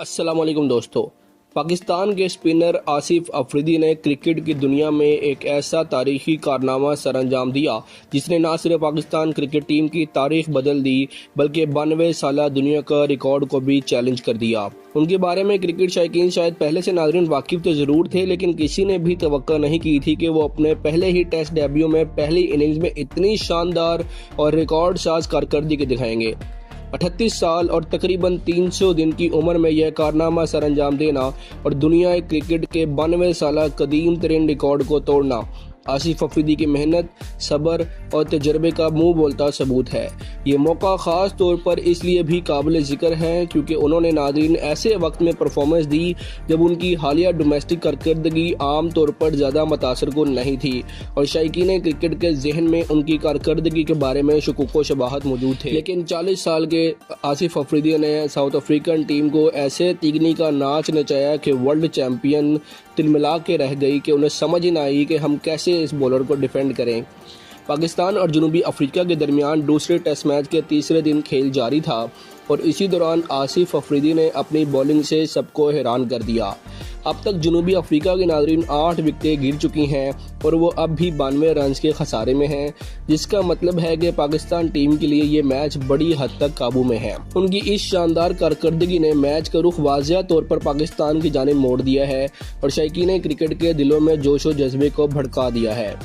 अस्सलाम वालेकुम दोस्तों। पाकिस्तान के स्पिनर आसिफ अफरीदी ने क्रिकेट की दुनिया में एक ऐसा तारीखी कारनामा सरअंजाम दिया जिसने न सिर्फ पाकिस्तान क्रिकेट टीम की तारीख बदल दी बल्कि 92 साला दुनिया का रिकॉर्ड को भी चैलेंज कर दिया। उनके बारे में क्रिकेट शायकीन शायद पहले से नाज़रीन वाकिफ तो ज़रूर थे, लेकिन किसी ने भी तवक्को नहीं की थी कि वो अपने पहले ही टेस्ट डेब्यू में पहली इनिंग्स में इतनी शानदार और रिकॉर्ड साज कारकर्दगी दिखाएंगे। 38 साल और तकरीबन 300 दिन की उम्र में यह कारनामा सरअंजाम देना और दुनिया क्रिकेट के 92 साल कदीम तरीन रिकॉर्ड को तोड़ना आसिफ अफरीदी की मेहनत, सब्र और तजर्बे का मुंह बोलता सबूत है। ये मौका ख़ास तौर पर इसलिए भी काबिल ज़िक्र है क्योंकि उन्होंने नाज़रीन ऐसे वक्त में परफॉर्मेंस दी जब उनकी हालिया डोमेस्टिक कारकर्दगी आम तौर पर ज़्यादा मुतासर कुन नहीं थी और शायकीन क्रिकेट के जहन में उनकी कारकर्दगी के बारे में शुकूक व शबाहत मौजूद थे। लेकिन 40 साल के आसिफ अफरीदी ने साउथ अफ्रीकन टीम को ऐसे तिगनी का नाच नचाया कि वर्ल्ड चैम्पियन तिलमिला के रह गई कि उन्हें समझ ही ना आई कि हम कैसे इस बॉलर को डिफेंड करें। पाकिस्तान और जनूबी अफ्रीका के दरमियान दूसरे टेस्ट मैच के तीसरे दिन खेल जारी था और इसी दौरान आसिफ अफरीदी ने अपनी बॉलिंग से सबको हैरान कर दिया। अब तक जनूबी अफ्रीका के नाज़रीन 8 विकेटें गिर चुकी हैं और वो अब भी 92 रन के खसारे में हैं, जिसका मतलब है कि पाकिस्तान टीम के लिए ये मैच बड़ी हद तक काबू में है। उनकी इस शानदार कारकर्दगी ने मैच का रुख वाज़िया तौर पर पाकिस्तान की जानिब मोड़ दिया है और शायकीन क्रिकेट के दिलों में जोश व जज्बे को भड़का दिया है।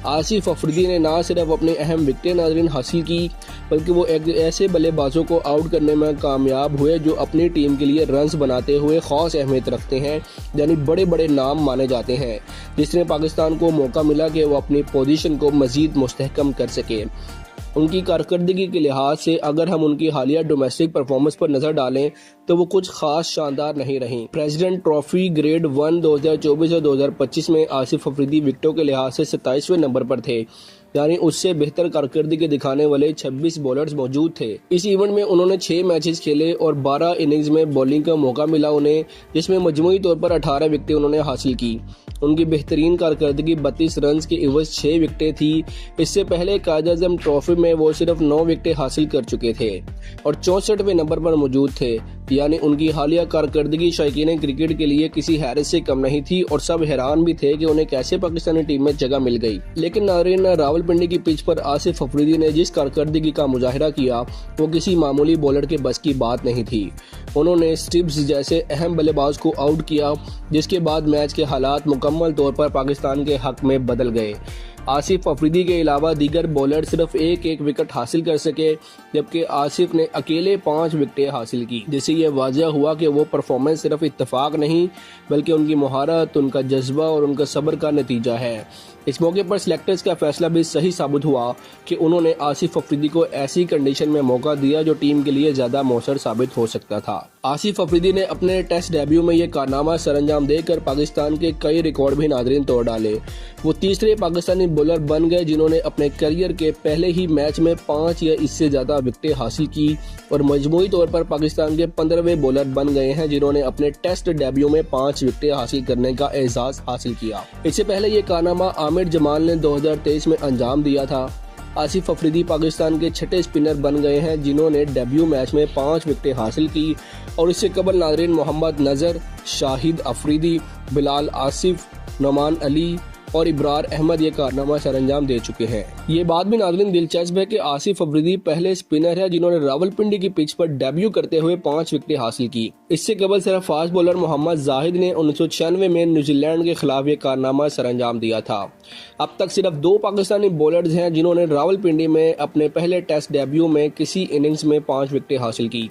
आसिफ अफरीदी ने ना सिर्फ अपने अहम विकेटें नाज़रीन हासिल की बल्कि वो एक ऐसे बल्लेबाजों को आउट करने में कामयाब हुए जो अपनी टीम के लिए रन्स बनाते हुए ख़ास अहमियत रखते हैं, यानी बड़े बड़े नाम माने जाते हैं, जिसने पाकिस्तान को मौका मिला कि वो अपनी पोजीशन को मज़ीद मुस्तहकम कर सके। उनकी कारकर्दगी के लिहाज से अगर हम उनकी हालिया डोमेस्टिक परफॉर्मेंस पर नज़र डालें तो वो कुछ खास शानदार नहीं रही। प्रेसिडेंट ट्रॉफी ग्रेड 1 2024 और 2025 में आसिफ अफरीदी विकेटों के लिहाज से 27वें नंबर पर थे, यानी उससे बेहतर कारकर्दगी दिखाने वाले 26 बॉलर्स मौजूद थे। इस इवेंट में उन्होंने 6 मैचेस खेले और 12 इनिंग्स में बॉलिंग का मौका मिला उन्हें, जिसमें मजमूई तौर पर 18 विकेटें उन्होंने हासिल की। उनकी बेहतरीन कारकर्दगी 32 रन के इवज 6 विकेटें थी। इससे पहले कायद-ए-आज़म ट्रॉफी में वो सिर्फ 9 विकेटें हासिल कर चुके थे और 64वें नंबर पर मौजूद थे, यानी उनकी हालिया कारकर्दगी शायकीन क्रिकेट के लिए किसी हैरत से कम नहीं थी और सब हैरान भी थे कि उन्हें कैसे पाकिस्तानी टीम में जगह मिल गई। लेकिन नाज़रीन, रावलपिंडी की पिच पर आसिफ अफरीदी ने जिस कारकर्दगी का मुजाहिरा किया वो किसी मामूली बॉलर के बस की बात नहीं थी। उन्होंने स्टिब्स जैसे अहम बल्लेबाज को आउट किया, जिसके बाद मैच के हालात मुकम्मल तौर पर पाकिस्तान के हक में बदल गए। आसिफ अफरीदी के अलावा दीगर बॉलर सिर्फ एक विकेट हासिल कर सके, जबकि आसिफ ने अकेले 5 विकेटें हासिल की, जिससे यह वाज़िया हुआ कि वो परफॉर्मेंस सिर्फ इत्तेफाक नहीं बल्कि उनकी महारत, उनका जज्बा और उनका सब्र का नतीजा है। इस मौके पर सिलेक्टर्स का फैसला भी सही साबित हुआ कि उन्होंने आसिफ अफरीदी को ऐसी कंडीशन में मौका दिया जो टीम के लिए ज़्यादा मौसर साबित हो सकता था। आसिफ अफरीदी ने अपने टेस्ट डेब्यू में यह कारनामा सरअंजाम देकर पाकिस्तान के कई रिकॉर्ड भी नाज़रीन तोड़ डाले। वो तीसरे पाकिस्तानी बॉलर बन गए जिन्होंने अपने करियर के पहले ही मैच में 5 या इससे ज़्यादा विकेटें हासिल की और मजमूई तौर पर पाकिस्तान के 15वें बॉलर बन गए हैं जिन्होंने अपने टेस्ट डेब्यू में 5 विकेटें हासिल करने का एजाज़ हासिल किया। इससे पहले ये कारनामा आमिर जमाल ने 2023 में अंजाम दिया था। आसिफ अफरीदी पाकिस्तान के छठे स्पिनर बन गए हैं जिन्होंने डेब्यू मैच में 5 विकेटें हासिल की और इससे कबल नाज़रीन मोहम्मद नज़र, शाहिद अफरीदी, बिलाल आसिफ, नोमान अली और इब्रार अहमद ये कारनामा सरअंजाम दे चुके हैं। ये बात भी नाज़रीन दिलचस्प है कि आसिफ अफरीदी पहले स्पिनर है जिन्होंने रावलपिंडी की पिच पर डेब्यू करते हुए 5 विकेटें हासिल की। इससे कबल सिर्फ फास्ट बॉलर मोहम्मद जाहिद ने 1996 में न्यूजीलैंड के खिलाफ ये कारनामा सरअंजाम दिया था। अब तक सिर्फ 2 पाकिस्तानी बॉलर्स हैं जिन्होंने रावलपिंडी में अपने पहले टेस्ट डेब्यू में किसी इनिंग्स में 5 विकेटें हासिल की,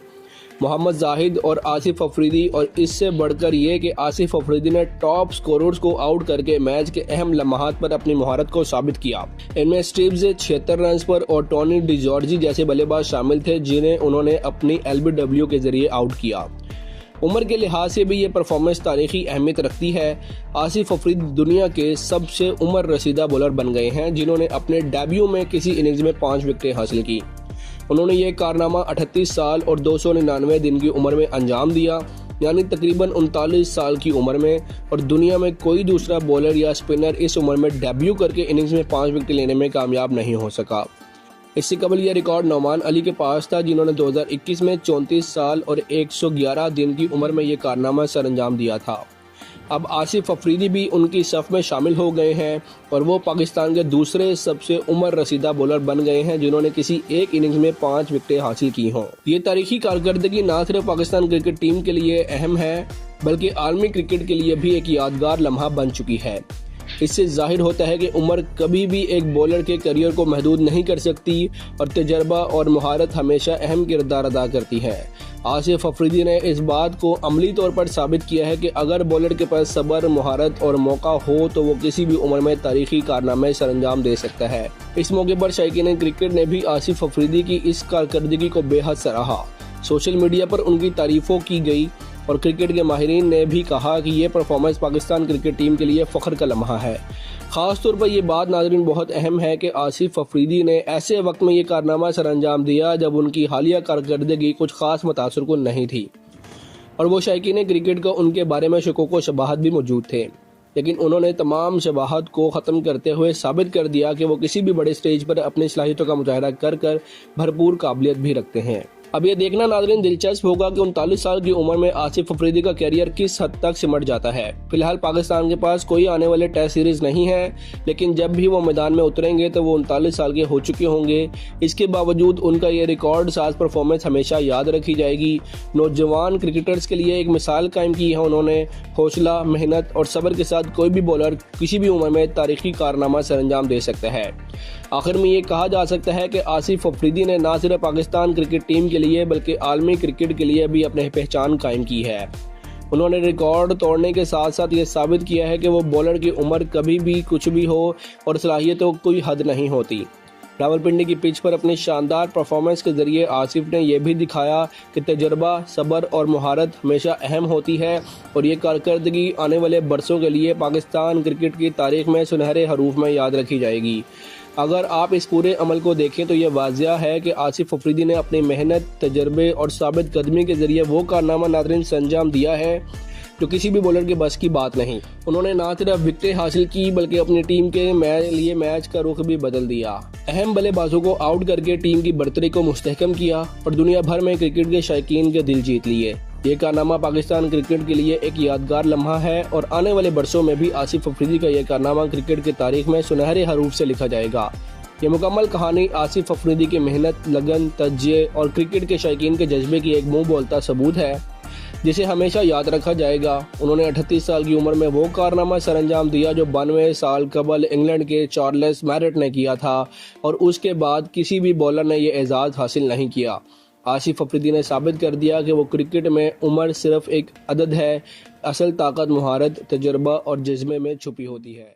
मोहम्मद जाहिद और आसिफ अफरीदी। और इससे बढ़कर ये कि आसिफ अफरीदी ने टॉप स्कोरर्स को आउट करके मैच के अहम लम्हात पर अपनी महारत को साबित किया। इनमें स्टिब्स 76 रन पर और टोनी डिजॉर्जी जैसे बल्लेबाज शामिल थे जिन्हें उन्होंने अपनी LBW के जरिए आउट किया। उम्र के लिहाज से भी ये परफॉर्मेंस तारीखी अहमियत रखती है। आसिफ अफरीदी दुनिया के सबसे उम्र रसीदा बॉलर बन गए हैं जिन्होंने अपने डेब्यू में किसी इनिंग्स में 5 विकेटें हासिल की। उन्होंने ये कारनामा 38 साल और 299 दिन की उम्र में अंजाम दिया, यानी तकरीबन 39 साल की उम्र में, और दुनिया में कोई दूसरा बॉलर या स्पिनर इस उम्र में डेब्यू करके इनिंग्स में 5 विकेट लेने में कामयाब नहीं हो सका। इससे कबल यह रिकॉर्ड नौमान अली के पास था, जिन्होंने 2021 में 34 साल और 111 दिन की उम्र में यह कारनामा सरअंजाम दिया था। अब आसिफ अफरीदी भी उनकी सफ में शामिल हो गए हैं और वो पाकिस्तान के दूसरे सबसे उम्र रसीदा बॉलर बन गए हैं जिन्होंने किसी एक इनिंग्स में 5 विकेटें हासिल की हों। ये तारीखी कारकर्दगी न सिर्फ पाकिस्तान क्रिकेट टीम के लिए अहम है बल्कि आलमी क्रिकेट के लिए भी एक यादगार लम्हा बन चुकी है। इससे जाहिर होता है कि उम्र कभी भी एक बॉलर के करियर को महदूद नहीं कर सकती और तजर्बा और महारत हमेशा अहम किरदार अदा करती है। आसिफ अफरीदी ने इस बात को अमली तौर पर साबित किया है कि अगर बॉलर के पास सब्र, महारत और मौका हो तो वो किसी भी उम्र में तारीखी कारनामे सरअंजाम दे सकता है। इस मौके पर शायकीन क्रिकेट ने भी आसिफ अफरीदी की इस कारकर्दगी को बेहद सराहा। सोशल मीडिया पर उनकी तारीफों की गई और क्रिकेट के माहिरीन ने भी कहा कि ये परफॉर्मेंस पाकिस्तान क्रिकेट टीम के लिए फ़ख्र का लम्हा है। ख़ास तौर पर यह बात नाज़रीन बहुत अहम है कि आसिफ अफरीदी ने ऐसे वक्त में ये कारनामा सरअंजाम दिया जब उनकी हालिया कारकर्दगी कुछ ख़ास मुतासर कुन नहीं थी और वो शायकीन क्रिकेट को उनके बारे में शकों व शबाहत भी मौजूद थे, लेकिन उन्होंने तमाम शबाहत को ख़त्म करते हुए साबित कर दिया कि वो किसी भी बड़े स्टेज पर अपनी सलाहियतों का मुजाहरा कर भरपूर काबिलियत भी रखते हैं। अब ये देखना नाज़रीन दिलचस्प होगा कि 39 साल की उम्र में आसिफ अफरीदी का कैरियर किस हद तक सिमट जाता है। फिलहाल पाकिस्तान के पास कोई आने वाले टेस्ट सीरीज नहीं है, लेकिन जब भी वो मैदान में उतरेंगे तो वो 39 साल के हो चुके होंगे। इसके बावजूद उनका ये रिकॉर्ड साज परफॉर्मेंस हमेशा याद रखी जाएगी। नौजवान क्रिकेटर्स के लिए एक मिसाल कायम की है उन्होंने। हौसला, मेहनत और सब्र के साथ कोई भी बॉलर किसी भी उम्र में तारीखी कारनामा सरअंजाम दे सकता है। आखिर में ये कहा जा सकता है कि आसिफ अफरीदी ने न सिर्फ पाकिस्तान क्रिकेट टीम के लिए बल्कि आलमी क्रिकेट के लिए भी अपनी पहचान कायम की है। उन्होंने रिकॉर्ड तोड़ने के साथ साथ ये साबित किया है कि वो बॉलर की उम्र कभी भी कुछ भी हो और सलाहियतों को कोई हद नहीं होती। रावलपिंडी की पिच पर अपनी शानदार परफॉर्मेंस के जरिए आसिफ ने यह भी दिखाया कि तजर्बा, सब्र और महारत हमेशा अहम होती है और ये कारकर्दगी आने वाले बरसों के लिए पाकिस्तान क्रिकेट की तारीख में सुनहरे हरूफ में याद रखी जाएगी। अगर आप इस पूरे अमल को देखें तो यह वाजिया है कि आसिफ अफरीदी ने अपनी मेहनत, तजर्बे और साबित कदमी के जरिए वो कारनामा नाज़रीन सरअंजाम दिया है जो किसी भी बॉलर के बस की बात नहीं। उन्होंने ना सिर्फ विकेटें हासिल की बल्कि अपनी टीम के लिए मैच का रुख भी बदल दिया। अहम बल्लेबाजों को आउट करके टीम की बढ़तरी को मुस्तहकम किया और दुनिया भर में क्रिकेट के शायकीन के दिल जीत लिए। ये कारनामा पाकिस्तान क्रिकेट के लिए एक यादगार लम्हा है और आने वाले बरसों में भी आसिफ अफरीदी का यह कारनामा क्रिकेट की तारीख में सुनहरे हरूफ से लिखा जाएगा। ये मुकम्मल कहानी आसिफ अफरीदी की मेहनत, लगन, तज्जिए और क्रिकेट के शायकीन के जज्बे की एक मुंह बोलता सबूत है जिसे हमेशा याद रखा जाएगा। उन्होंने 38 साल की उम्र में वो कारनामा सरअंजाम दिया जो 92 साल कबल इंग्लैंड के चार्ल्स मैरेट ने किया था और उसके बाद किसी भी बॉलर ने यह एजाज़ हासिल नहीं किया। आसिफ अफरीदी ने साबित कर दिया कि वो क्रिकेट में उम्र सिर्फ एक अदद है, असल ताकत महारत, तजर्बा और जज्बे में छुपी होती है।